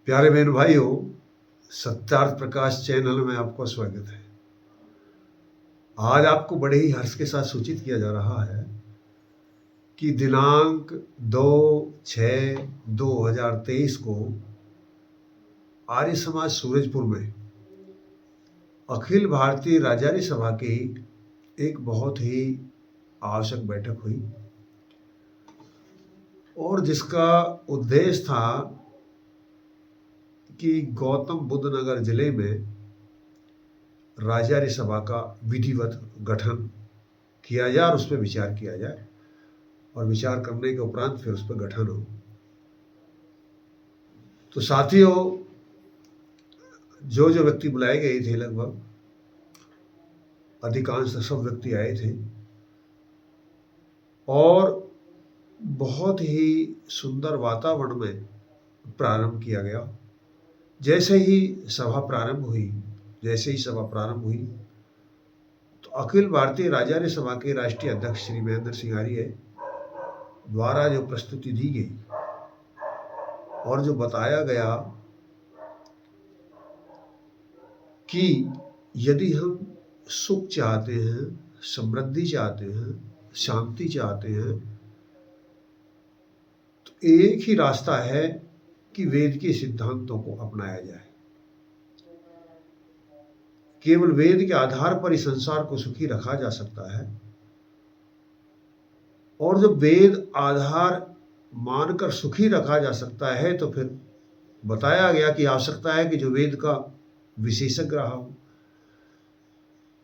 प्यारे बहन भाइयों, सत्यार्थ प्रकाश चैनल में आपका स्वागत है। आज आपको बड़े ही हर्ष के साथ सूचित किया जा रहा है कि दिनांक 2/6/2023 को आर्य समाज सूरजपुर में अखिल भारतीय राजारी सभा की एक बहुत ही आवश्यक बैठक हुई और जिसका उद्देश्य था कि गौतम बुद्ध नगर जिले में राजारी सभा का विधिवत गठन किया जाए और उस पर विचार किया जाए और विचार करने के उपरांत फिर उस पर गठन हो। तो साथियों, जो जो व्यक्ति बुलाए गए थे, लगभग अधिकांश सब व्यक्ति आए थे और बहुत ही सुंदर वातावरण में प्रारंभ किया गया। जैसे ही सभा प्रारंभ हुई तो अखिल भारतीय राजारी सभा के राष्ट्रीय अध्यक्ष श्री महेंद्र सिंह आर्य द्वारा जो प्रस्तुति दी गई और जो बताया गया कि यदि हम सुख चाहते हैं, समृद्धि चाहते हैं, शांति चाहते हैं, तो एक ही रास्ता है कि वेद के सिद्धांतों को अपनाया जाए। केवल वेद के आधार पर ही संसार को सुखी रखा जा सकता है और जब वेद आधार मानकर सुखी रखा जा सकता है तो फिर बताया गया कि आवश्यकता है कि जो वेद का विशेषज्ञ रहा हो।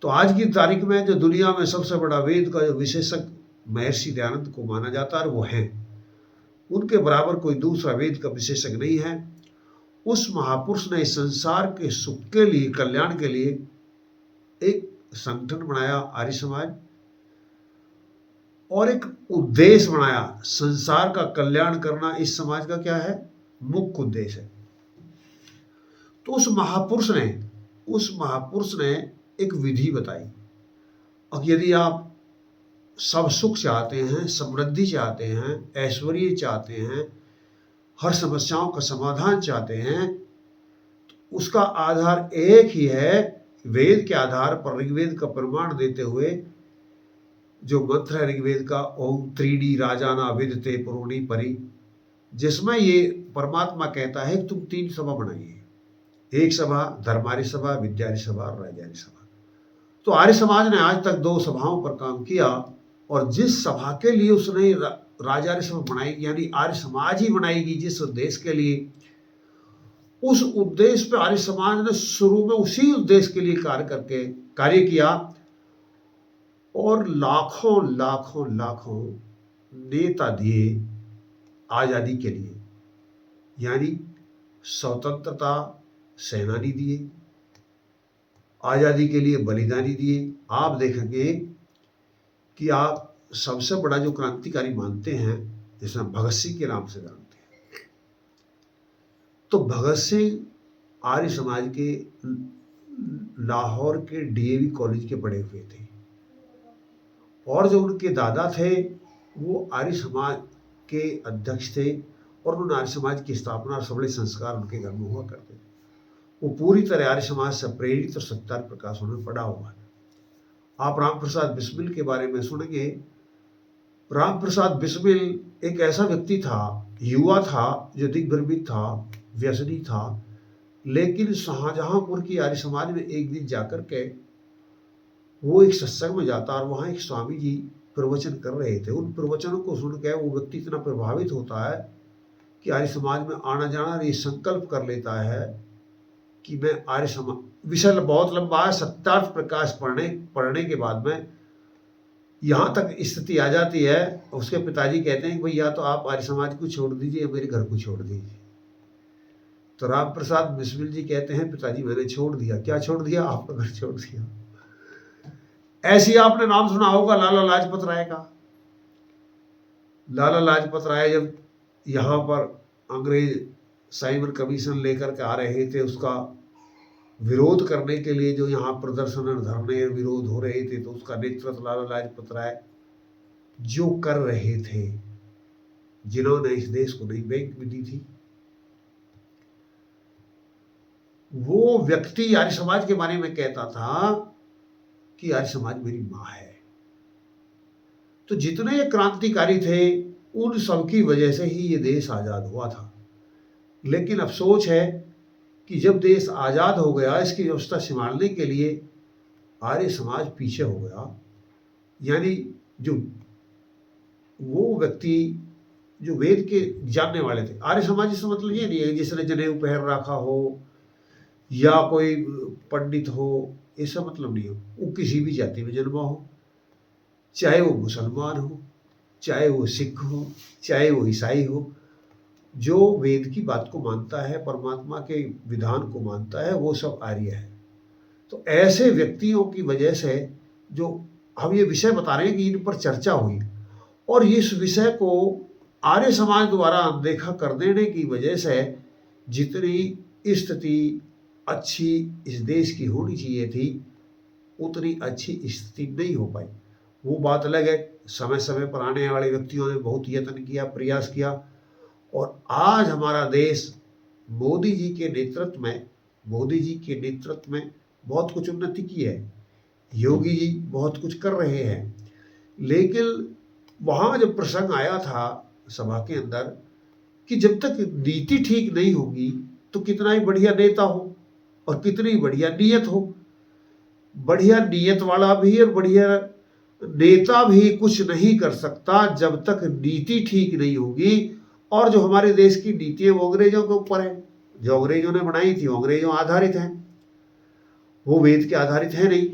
तो आज की तारीख में जो दुनिया में सबसे बड़ा वेद का जो विशेषज्ञ महर्षि दयानंद को माना जाता है वो है। उनके बराबर कोई दूसरा वेद का विशेषज्ञ नहीं है। उस महापुरुष ने संसार के सुख के लिए, कल्याण के लिए एक संगठन बनाया आर्य समाज और एक उद्देश्य बनाया। संसार का कल्याण करना इस समाज का क्या है? मुख्य उद्देश्य है। तो उस महापुरुष ने एक विधि बताई। अब यदि आप सब सुख चाहते हैं, समृद्धि चाहते हैं, ऐश्वर्य चाहते हैं, हर समस्याओं का समाधान चाहते हैं, तो उसका आधार एक ही है। वेद के आधार पर ऋग्वेद का प्रमाण देते हुए जो मंत्र है ऋग्वेद का, ओम त्रीणी राजाना विदते पुरोणी परि, जिसमें ये परमात्मा कहता है कि तुम 3 सभा बनाइए। एक सभा धर्मार्य सभा, विद्यार्य सभा और राजार्य सभा। तो आर्य समाज ने आज तक 2 सभाओं पर काम किया और जिस सभा के लिए उसने राजार्य सभा बनाई, यानी आर्य समाज ही बनाएगी जिस उद्देश्य के लिए, उस उद्देश्य पे आर्य समाज ने शुरू में उसी उद्देश्य के लिए कार्य किया और लाखों लाखों लाखों नेता दिए आजादी के लिए, यानी स्वतंत्रता सेनानी दिए, आजादी के लिए बलिदानी दिए। आप देखेंगे कि आप सबसे बड़ा जो क्रांतिकारी मानते हैं, जिसे भगत सिंह के नाम से जानते हैं, तो भगत सिंह आर्य समाज के लाहौर के डीएवी कॉलेज के पढ़े हुए थे और जो उनके दादा थे वो आर्य समाज के अध्यक्ष थे और उन्होंने आर्य समाज की स्थापना और सबले संस्कार उनके घर में हुआ करते थे। वो पूरी तरह आर्य समाज से प्रेरित और सत्यार्थ प्रकाश उन्होंने पढ़ा हुआ है। आप राम प्रसाद बिस्मिल के बारे में सुनेंगे। राम प्रसाद बिस्मिल एक ऐसा व्यक्ति था, युवा था, जो दिग्भ्रमित था, व्यसनी था, लेकिन शाहजहांपुर की आर्य समाज में एक दिन जाकर के वो एक सत्संग में जाता और वहाँ एक स्वामी जी प्रवचन कर रहे थे। उन प्रवचनों को सुन के वो व्यक्ति इतना प्रभावित होता है कि आर्य समाज में आना जाना, ये संकल्प कर लेता है कि मैं आर्य समाज, विषय बहुत लंबा है, सत्यार्थ प्रकाश पढ़ने के बाद में यहाँ तक स्थिति आ जाती है। उसके पिताजी कहते हैं कि भाई या तो आप आर्य समाज को छोड़ दीजिए या मेरे घर को छोड़ दीजिए। तो राम प्रसाद बिस्मिल जी कहते हैं, पिताजी मैंने छोड़ दिया। क्या छोड़ दिया? आपका घर छोड़ दिया। ऐसी आपने नाम सुना होगा लाला लाजपत राय का। लाला लाजपत राय जब यहाँ पर अंग्रेज साइमन कमीशन लेकर के आ रहे थे, उसका विरोध करने के लिए जो यहाँ प्रदर्शन और धरने विरोध हो रहे थे, तो उसका नेतृत्व लाला लाजपत राय जो कर रहे थे, जिन्होंने इस देश को नई बैंक भी दी थी, वो व्यक्ति आर्य समाज के बारे में कहता था कि आर्य समाज मेरी माँ है। तो जितने ये क्रांतिकारी थे उन सब की वजह से ही ये देश आज़ाद हुआ था। लेकिन अफसोस है कि जब देश आज़ाद हो गया, इसकी व्यवस्था संभालने के लिए आर्य समाज पीछे हो गया। यानी जो वो व्यक्ति जो वेद के जानने वाले थे, आर्य समाज इसका मतलब ये नहीं है जिसने जनेऊ पहन रखा हो या कोई पंडित हो, ऐसा मतलब नहीं हो। वो किसी भी जाति में जन्मा हो, चाहे वो मुसलमान हो, चाहे वो सिख हो, चाहे वो ईसाई हो, जो वेद की बात को मानता है, परमात्मा के विधान को मानता है, वो सब आर्य है। तो ऐसे व्यक्तियों की वजह से जो हम ये विषय बता रहे हैं कि इन पर चर्चा हुई, और इस विषय को आर्य समाज द्वारा अनदेखा कर देने की वजह से जितनी स्थिति अच्छी इस देश की होनी चाहिए थी उतनी अच्छी स्थिति नहीं हो पाई। वो बात अलग है, समय समय पर आने वाले व्यक्तियों ने बहुत यत्न किया, प्रयास किया, और आज हमारा देश मोदी जी के नेतृत्व में बहुत कुछ उन्नति की है। योगी जी बहुत कुछ कर रहे हैं। लेकिन वहाँ जब प्रसंग आया था सभा के अंदर कि जब तक नीति ठीक नहीं होगी तो कितना ही बढ़िया नेता हो और कितनी बढ़िया नीयत हो, बढ़िया नीयत वाला भी और बढ़िया नेता भी कुछ नहीं कर सकता जब तक नीति ठीक नहीं होगी। और जो हमारे देश की नीति है वो अंग्रेजों के ऊपर है, जो अंग्रेजों ने बनाई थी वो अंग्रेजों आधारित है, वो वेद के आधारित है नहीं।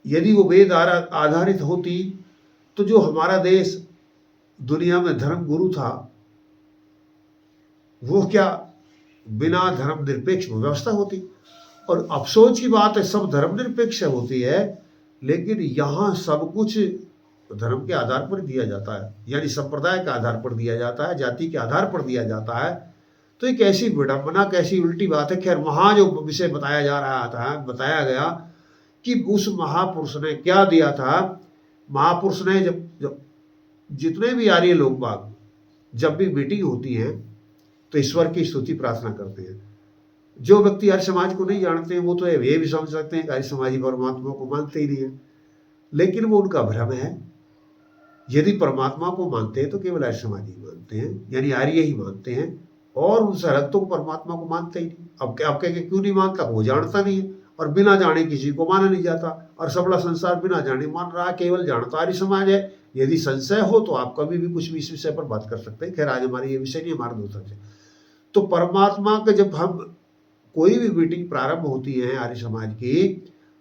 यदि वो वेद आधारित होती तो जो हमारा देश दुनिया में धर्म गुरु था वो क्या बिना धर्म निरपेक्ष व्यवस्था होती। और अफसोस की बात है, सब धर्मनिरपेक्ष होती है लेकिन यहाँ सब कुछ धर्म के आधार पर दिया जाता है, यानी संप्रदाय के आधार पर दिया जाता है, जाति के आधार पर दिया जाता है। तो एक ऐसी विडंबना, कैसी उल्टी बात है। खैर, वहाँ जो विषय बताया जा रहा था, बताया गया कि उस महापुरुष ने क्या दिया था। महापुरुष ने जब जितने भी आर्य लोग बाग जब भी मीटिंग होती है तो ईश्वर की स्तुति प्रार्थना करते हैं। जो व्यक्ति आर्य समाज को नहीं जानते हैं वो तो ये भी समझ सकते हैं कि आर्य समाजी परमात्मा को मानते ही नहीं है, लेकिन वो उनका भ्रम है। यदि परमात्मा को मानते हैं तो केवल आर्य समाजी मानते हैं, यानी आर्य ही मानते हैं, और उन सरहदों को परमात्मा को मानते ही नहीं। अब कह के क्यों नहीं मानता, वो जानता नहीं है, और बिना जाने किसी को माना नहीं जाता, और सबला संसार बिना जाने मान रहा, केवल जानता आर्य समाज है। यदि संशय हो तो आप कभी भी कुछ भी इस विषय पर बात कर सकते हैं। खैर, आज हमारी ये विषय नहीं, हमारा दूसरा विषय। तो परमात्मा के जब हम कोई भी मीटिंग प्रारंभ होती है आर्य समाज की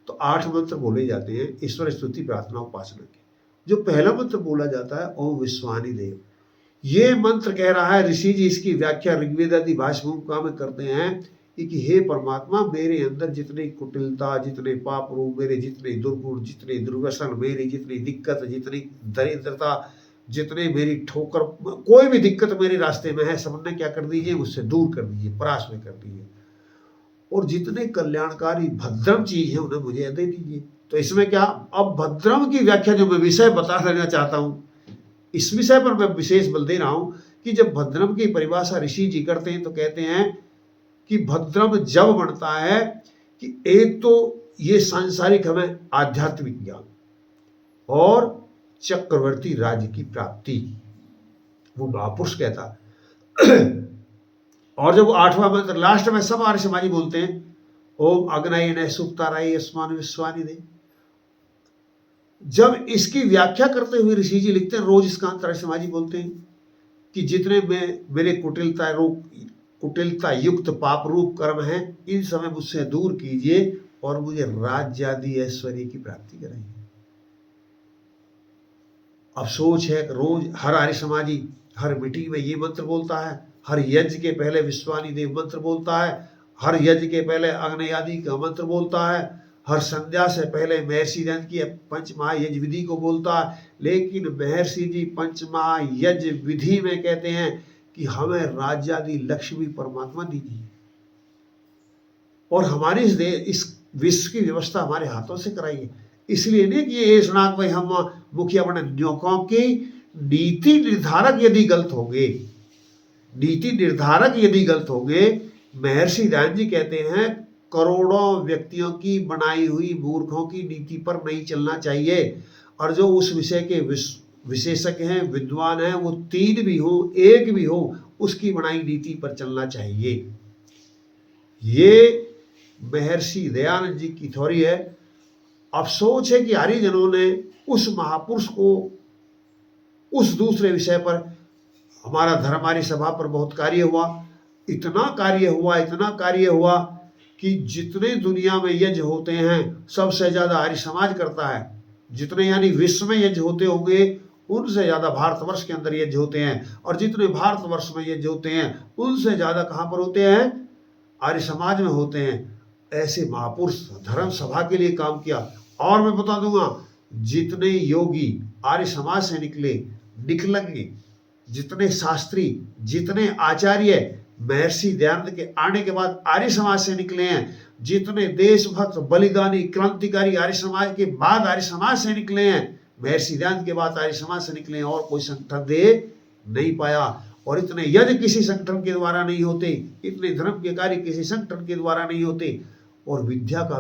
तो 8 मंत्र बोले जाते हैं ईश्वर स्तुति प्रार्थना उपासना के। जो पहला मंत्र बोला जाता है ओम विश्वानि देव, ये मंत्र कह रहा है, ऋषि जी इसकी व्याख्या ऋग्वेद आदि भाषा भूमिका में करते हैं कि हे परमात्मा, मेरे अंदर जितनी कुटिलता, जितने पाप रूप, मेरे जितने दुर्गुण, जितने दुर्व्यसन, मेरी जितनी दिक्कत, जितनी दरिद्रता, जितने मेरी ठोकर, कोई भी दिक्कत मेरे रास्ते में है, सबने क्या कर दीजिए, मुझसे दूर कर दीजिए, परास में कर दीजिए, और जितने कल्याणकारी भद्रम चीज है उन्हें मुझे दे दीजिए। तो इसमें क्या, अब भद्रम की व्याख्या जो मैं विषय बता देना चाहता हूं, इस विषय पर मैं विशेष बल दे रहा हूं कि जब भद्रम की परिभाषा ऋषि जी करते हैं तो कहते हैं कि भद्रम जब बनता है कि एक तो ये सांसारिक हमें आध्यात्मिक ज्ञान और चक्रवर्ती राज्य की प्राप्ति, वो महापुरुष कहता है। और जब 8वां मंत्र लास्ट में सब आर्य समाजी बोलते हैं ओम अग्नये न सुप्ताराय अस्मान विश्वानि दे। जब इसकी व्याख्या करते हुए ऋषि जी लिखते हैं, रोज इसका अंतर आर्य समाजी बोलते हैं कि जितने मेरे कुटिलता युक्त पाप रूप कर्म हैं इन समय मुझसे दूर कीजिए और मुझे राज्य आदि ऐश्वर्य की प्राप्ति कराइए। अफसोस है रोज हर आर्य समाजी हर मीटिंग में ये मंत्र बोलता है, हर यज्ञ के पहले विश्वानि देव मंत्र बोलता है, हर यज्ञ के पहले अग्नि आदि का मंत्र बोलता है, हर संध्या से पहले महर्षि दंत की पंचमहायज्ञ विधि को बोलता है। लेकिन महर्षि जी पंचमहायज्ञ विधि में कहते हैं कि हमें राज्य आदि लक्ष्मी परमात्मा दीजिए, और हमारी इस विश्व की व्यवस्था हमारे हाथों से कराइए। इसलिए नहीं कि ये सुनाक भाई हम मुखिया बने न्योकों की नीति निर्धारक यदि गलत होंगे, नीति निर्धारक यदि गलत होंगे, महर्षि दयानंद जी कहते हैं, करोड़ों व्यक्तियों की बनाई हुई मूर्खों की नीति पर नहीं चलना चाहिए, और जो उस विषय के विशेषज्ञ हैं, विद्वान हैं, वो 3 भी हो, 1 भी हो, उसकी बनाई नीति पर चलना चाहिए। ये महर्षि दयानंद जी की थ्योरी है। अफसोस है कि हरिजनों ने उस महापुरुष को उस दूसरे विषय पर, हमारा धर्मारी सभा पर बहुत कार्य हुआ, इतना कार्य हुआ कि जितने दुनिया में यज्ञ होते हैं सबसे ज्यादा आर्य समाज करता है। जितने यानी विश्व में यज्ञ होते होंगे उनसे ज्यादा भारतवर्ष के अंदर यज्ञ होते हैं, और जितने भारतवर्ष में यज्ञ होते हैं उनसे ज्यादा कहाँ पर होते हैं? आर्य समाज में होते हैं। ऐसे महापुरुष धर्म सभा के लिए काम किया। और मैं बता दूंगा, जितने योगी आर्य समाज से निकलेंगे, जितने शास्त्री, जितने आचार्य महर्षि दयानंद के आने के बाद आर्य समाज से निकले हैं, जितने देशभक्त बलिदानी क्रांतिकारी आर्य समाज के बाद आर्य समाज से निकले हैं, महर्षि दयानंद के बाद आर्य समाज से निकले हैं, और कोई संगठन दे नहीं पाया। और इतने यज्ञ किसी संगठन के द्वारा नहीं होते, इतने धर्म के कार्य किसी संगठन के द्वारा नहीं होते। और विद्या का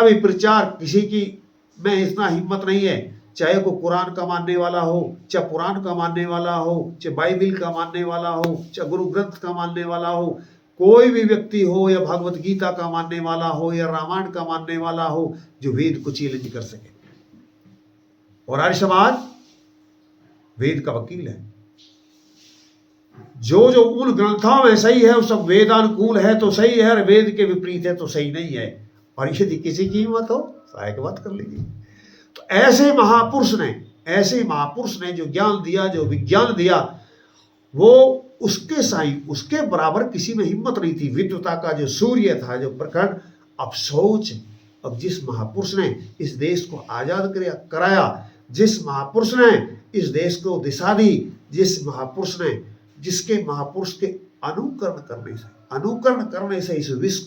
भी प्रचार किसी की में इतना हिम्मत नहीं है, चाहे को कुरान का मानने वाला हो, चाहे पुराण का मानने वाला हो, चाहे बाइबिल का मानने वाला हो, चाहे गुरु ग्रंथ का मानने वाला हो, कोई भी व्यक्ति हो, या भगवत गीता का मानने वाला हो, या रामायण का मानने वाला हो, जो वेद को चैलेंज कर सके। और आर्य समाज वेद का वकील है। जो उन ग्रंथों में सही है वो सब वेदानुकूल है तो सही है, और वेद के विपरीत है तो सही नहीं है। और यदि किसी की हिम्मत हो सहायक बात कर लेगी। तो ऐसे महापुरुष ने जो ज्ञान दिया, जो विज्ञान दिया, वो उसके बराबर किसी में हिम्मत नहीं थी। विद्वता का जो सूर्य था, जो प्रखर, अब सोच, अब जिस महापुरुष ने इस देश को आजाद कराया, जिस महापुरुष ने इस देश को दिशा दी, जिसके महापुरुष के अनुकरण करने से इस विश्व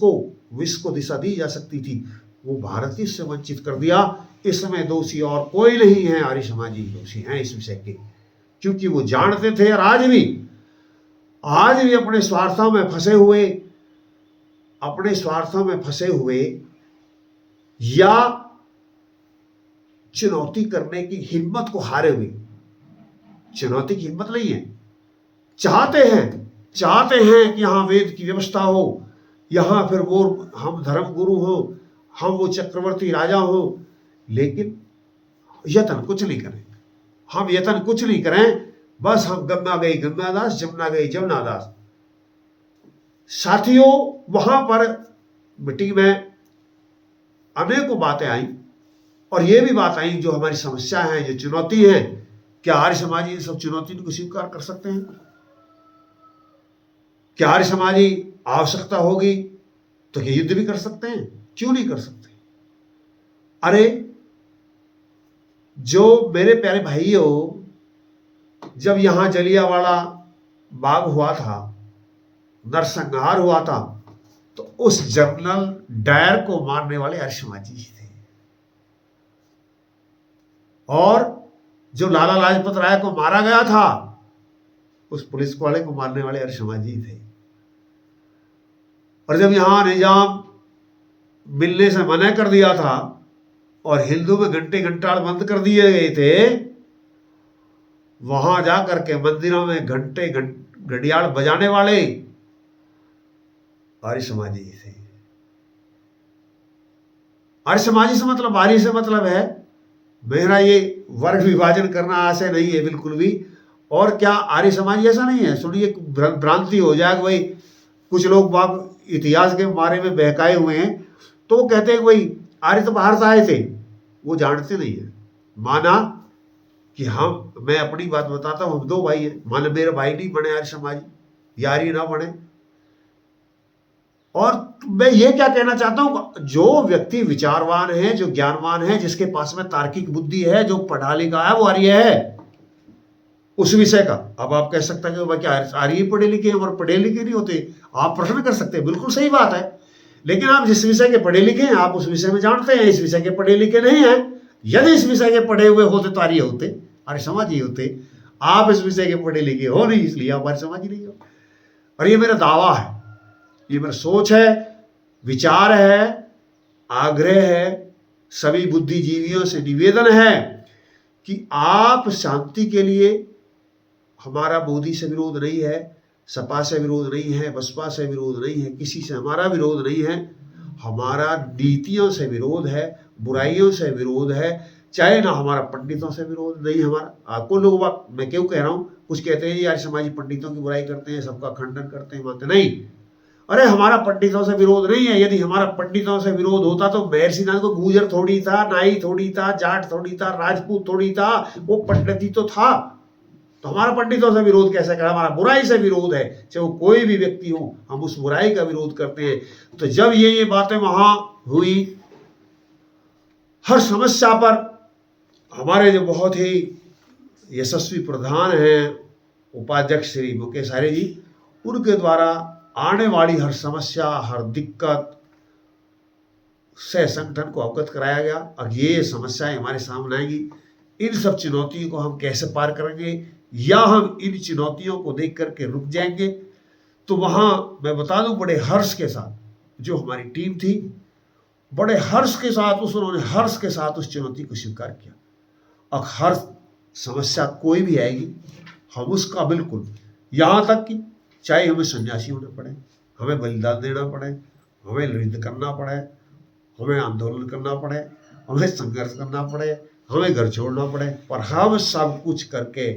को दिशा दी जा सकती थी, वो भारतीय से वंचित कर दिया। इस समय दोषी और कोई नहीं है, आर्य समाजी दोषी हैं इस विषय के, क्योंकि वो जानते थे। और आज भी अपने स्वार्थों में फंसे हुए या चुनौती करने की हिम्मत को हारे हुए, चुनौती की हिम्मत नहीं है, चाहते हैं कि यहाँ वेद की व्यवस्था हो, यहाँ फिर वो हम धर्म गुरु हो, हम वो चक्रवर्ती राजा हो, लेकिन यत्न कुछ नहीं करें। बस हम गंगा गई गंगादास, जमुना गई जमुनादास। साथियों, वहां पर मीटिंग में अनेकों बातें आई, और ये भी बात आई जो हमारी समस्या है, जो चुनौती है। क्या आर्य समाजी इन सब चुनौतियों को स्वीकार कर सकते हैं? क्या आर्य समाजी आवश्यकता होगी तो ये युद्ध भी कर सकते हैं? क्यों नहीं कर सकते? अरे जो मेरे प्यारे भाइयों, जब यहां जलियांवाला बाग हुआ था, नरसंहार हुआ था, तो उस जनरल डायर को मारने वाले आर्य समाजी थे। और जो लाला लाजपत राय को मारा गया था, उस पुलिस वाले को मारने वाले आर्य समाजी थे। और जब यहां निजाम मिलने से मना कर दिया था और हिंदू में घंटे घंटाड़ बंद कर दिए गए थे, वहां जाकर के मंदिरों में घंटे घड़ियाल बजाने वाले आर्य समाजी थे। आर्य समाजी से मतलब, आर्य से मतलब है, मेरा ये वर्ग विभाजन करना आशय नहीं है बिल्कुल भी। और क्या आर्य समाजी ऐसा नहीं है? सुनिए, भ्रांति हो जाएगा भाई। कुछ लोग बाप इतिहास के बारे में बहकाए हुए हैं, तो वो कहते हैं भाई आर्य तो बाहर से आए थे, वो जानते नहीं है। माना कि मैं अपनी बात बताता हूं, हम 2 भाई हैं, माना मेरे भाई नहीं बने आर्य समाजी, यारी ना बने। और मैं ये क्या कहना चाहता हूं, जो व्यक्ति विचारवान है, जो ज्ञानवान है, जिसके पास में तार्किक बुद्धि है, जो पढ़ा लिखा है, वो आर्य है उस विषय का। अब आप कह सकते हैं कि क्या आर्य पढ़े लिखे हैं और पढ़े लिखे नहीं होते? आप प्रश्न कर सकते हैं, बिल्कुल सही बात है। लेकिन आप जिस विषय के पढ़े लिखे हैं, आप उस विषय में जानते हैं। इस विषय के पढ़े लिखे नहीं हैं। यदि इस विषय के पढ़े हुए होते तो आर्य होते, आर्य समाजी होते। आप इस विषय के पढ़े लिखे हो नहीं, इसलिए हमारी समझ नहीं हो। और ये मेरा दावा है, ये मेरा सोच है, विचार है, आग्रह है, सभी बुद्धिजीवियों से निवेदन है कि आप शांति के लिए, हमारा मोदी से विरोध नहीं है, सपा से विरोध नहीं है, बसपा से विरोध नहीं है, किसी से हमारा विरोध नहीं है, हमारा नीतियों से विरोध है, बुराइयों से विरोध है, चाहे ना हमारा पंडितों से विरोध नहीं। हमारा आपको लोग, मैं क्यों कह रहा हूं, कुछ कहते हैं यार समाजी पंडितों की बुराई करते हैं, सबका खंडन करते हैं, मानते नहीं। अरे हमारा पंडितों से विरोध नहीं है। यदि हमारा पंडितों से विरोध होता तो महर्षि नाथ को गुर्जर थोड़ी था, नाई थोड़ी था, जाट थोड़ी था, राजपूत थोड़ी था, वो पंडित ही तो था। तो हमारा पंडितों से विरोध कैसे करें? हमारा बुराई से विरोध है, चाहे वो कोई भी व्यक्ति हो, हम उस बुराई का विरोध करते हैं। तो जब ये बातें वहां हुई, हर समस्या पर हमारे जो बहुत ही यशस्वी प्रधान हैं, उपाध्यक्ष श्री मुकेश आर्य जी, उनके द्वारा आने वाली हर समस्या, हर दिक्कत से संगठन को अवगत कराया गया। और ये समस्याएं हमारे सामने आएंगी, इन सब चुनौतियों को हम कैसे पार करेंगे, या हम इन चुनौतियों को देख करके रुक जाएंगे। तो वहां मैं बता दूं, बड़े हर्ष के साथ जो हमारी टीम थी, बड़े हर्ष के साथ उन्होंने हर्ष के साथ उस चुनौती को स्वीकार किया। और हर समस्या कोई भी आएगी, हम उसका बिल्कुल, यहाँ तक कि चाहे हमें सन्यासी होना पड़े, हमें बलिदान देना पड़े, हमें युद्ध करना पड़े, हमें आंदोलन करना पड़े, हमें संघर्ष करना पड़े, हमें घर छोड़ना पड़े, पर हम सब कुछ करके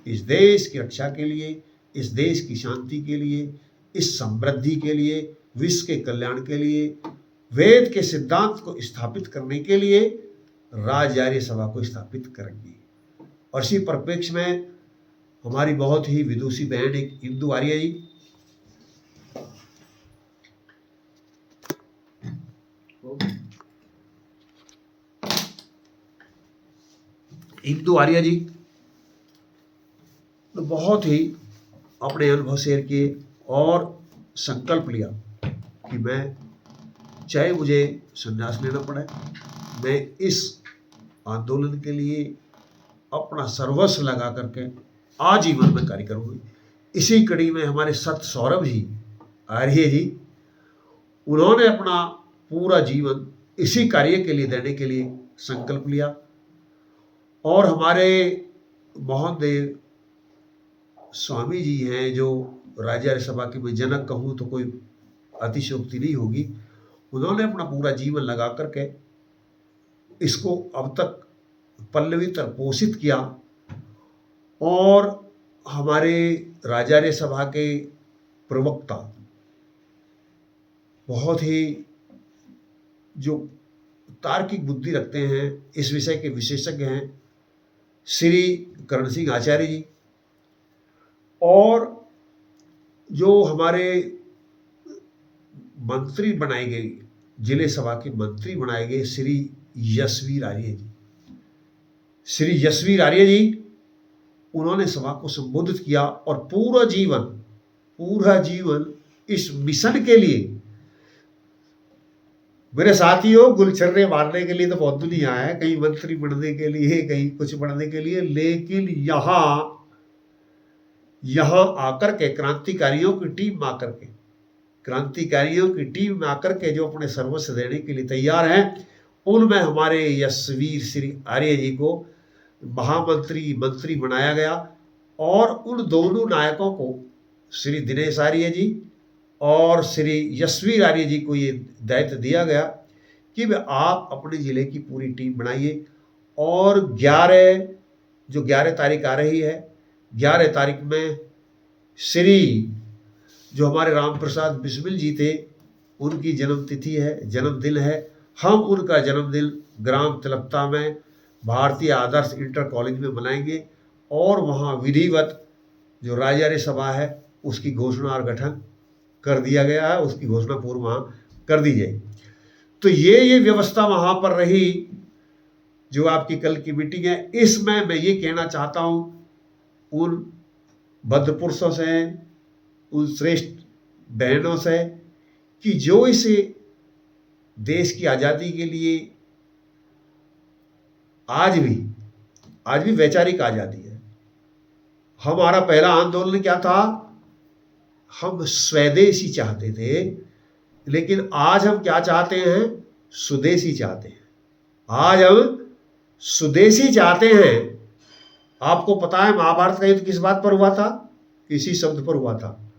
इस देश की रक्षा के लिए, इस देश की शांति के लिए, इस समृद्धि के लिए, विश्व के कल्याण के लिए, वेद के सिद्धांत को स्थापित करने के लिए राज आर्य सभा को स्थापित करेंगे। और इसी परिप्रेक्ष्य में हमारी बहुत ही विदुषी बहन एक इंदु आर्य जी, इंदु आर्य जी तो बहुत ही अपने अनुभव शेयर किए और संकल्प लिया कि मैं, चाहे मुझे संन्यास लेना पड़े, मैं इस आंदोलन के लिए अपना सर्वस्व लगा करके आजीवन में कार्य करूंगी। इसी कड़ी में हमारे सत सौरभ जी आर्य जी, उन्होंने अपना पूरा जीवन इसी कार्य के लिए देने के लिए संकल्प लिया। और हमारे मोहन देव स्वामी जी हैं, जो राज्य आर्य सभा के मैं जनक कहूँ तो कोई अतिशयोक्ति नहीं होगी, उन्होंने अपना पूरा जीवन लगा करके इसको अब तक पल्लवित और पोषित किया। और हमारे राज्य आर्य सभा के प्रवक्ता, बहुत ही जो तार्किक बुद्धि रखते हैं, इस विषय के विशेषज्ञ हैं, श्री करण सिंह आचार्य जी, और जो हमारे मंत्री बनाए गए, जिले सभा के मंत्री बनाए गए श्री यशवीर आर्य जी, श्री यशवीर आर्य जी, उन्होंने सभा को संबोधित किया और पूरा जीवन इस मिशन के लिए, मेरे साथियों, गुलछर्रे मारने के लिए तो बहुत दुनिया है, कहीं मंत्री बनने के लिए, कहीं कुछ बनने के लिए, लेकिन यहां आकर के क्रांतिकारियों की टीम में आकर के जो अपने सर्वस्व देने के लिए तैयार हैं, उनमें हमारे यशवीर श्री आर्य जी को मंत्री बनाया गया। और उन दोनों नायकों को, श्री दिनेश आर्य जी और श्री यशवीर आर्य जी को ये दायित्व दिया गया कि वे आप अपने जिले की पूरी टीम बनाइए। और 11 तारीख आ रही है, 11 तारीख में श्री जो हमारे राम प्रसाद बिस्मिल जी थे, उनकी जन्मदिन है। हम उनका जन्मदिन ग्राम तिलपता में भारतीय आदर्श इंटर कॉलेज में मनाएंगे। और वहाँ विधिवत जो राज्य आर्य सभा है उसकी घोषणा और गठन कर दिया गया है, उसकी घोषणा पूर्व वहाँ कर दी जाएगी। तो ये व्यवस्था वहाँ पर रही। जो आपकी कल की मीटिंग है, इसमें मैं ये कहना चाहता हूँ उन भद्र पुरुषों से, उन श्रेष्ठ बहनों से, कि जो इस देश की आज़ादी के लिए आज भी वैचारिक आज़ादी है, हमारा पहला आंदोलन क्या था? हम स्वदेशी चाहते थे, लेकिन आज हम क्या चाहते हैं? स्वदेशी चाहते हैं। आज हम स्वदेशी चाहते हैं। आपको पता है महाभारत का युद्ध किस बात पर हुआ था? इसी शब्द पर हुआ था।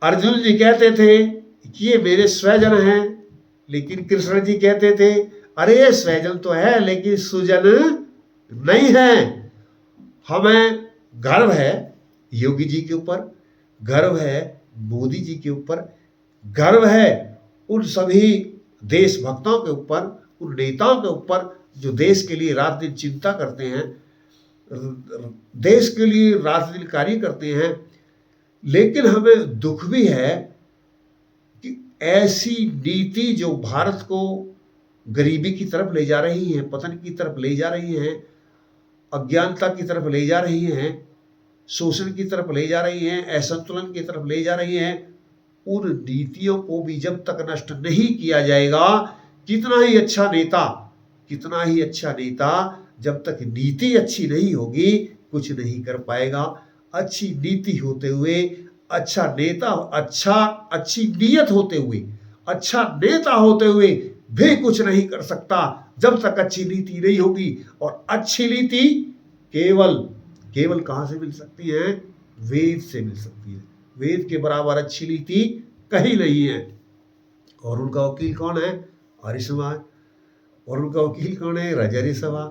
अर्जुन जी कहते थे कि ये मेरे स्वजन हैं, लेकिन कृष्ण जी कहते थे अरे स्वजन तो है लेकिन सुजन नहीं है। हमें गर्व है योगी जी के ऊपर, गर्व है मोदी जी के ऊपर, गर्व है उन सभी देशभक्तों के ऊपर, उन नेताओं के ऊपर जो देश के लिए रात दिन चिंता करते हैं, देश के लिए रात दिन कार्य करते हैं। लेकिन हमें दुख भी है कि ऐसी नीति जो भारत को गरीबी की तरफ ले जा रही है, पतन की तरफ ले जा रही है, अज्ञानता की तरफ ले जा रही है, शोषण की तरफ ले जा रही है, असंतुलन की तरफ ले जा रही है, उन नीतियों को भी जब तक नष्ट नहीं किया जाएगा, कितना ही अच्छा नेता जब तक नीति अच्छी नहीं होगी कुछ नहीं कर पाएगा। अच्छी नीति होते हुए, अच्छा नेता, अच्छी नीयत होते हुए, अच्छा नेता होते हुए भी कुछ नहीं कर सकता जब तक अच्छी नीति नहीं होगी। और अच्छी नीति केवल कहाँ से मिल सकती है? वेद से मिल सकती है। वेद के बराबर अच्छी नीति कहीं नहीं है। और उनका वकील कौन है? आर्य समाज। और उनका वकील कौन है? राजारी सभा।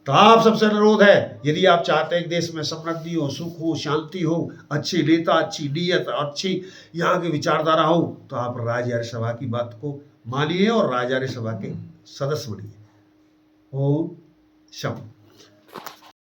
तो आप सबसे अनुरोध है, यदि आप चाहते हैं कि देश में समृद्धि हो, सुख हो, शांति हो, अच्छे नेता, अच्छी नीयत, अच्छी यहाँ की विचारधारा हो, तो आप राजार्य सभा की बात को मानिए और राजार्य सभा के सदस्य बनिए। ओम शांति।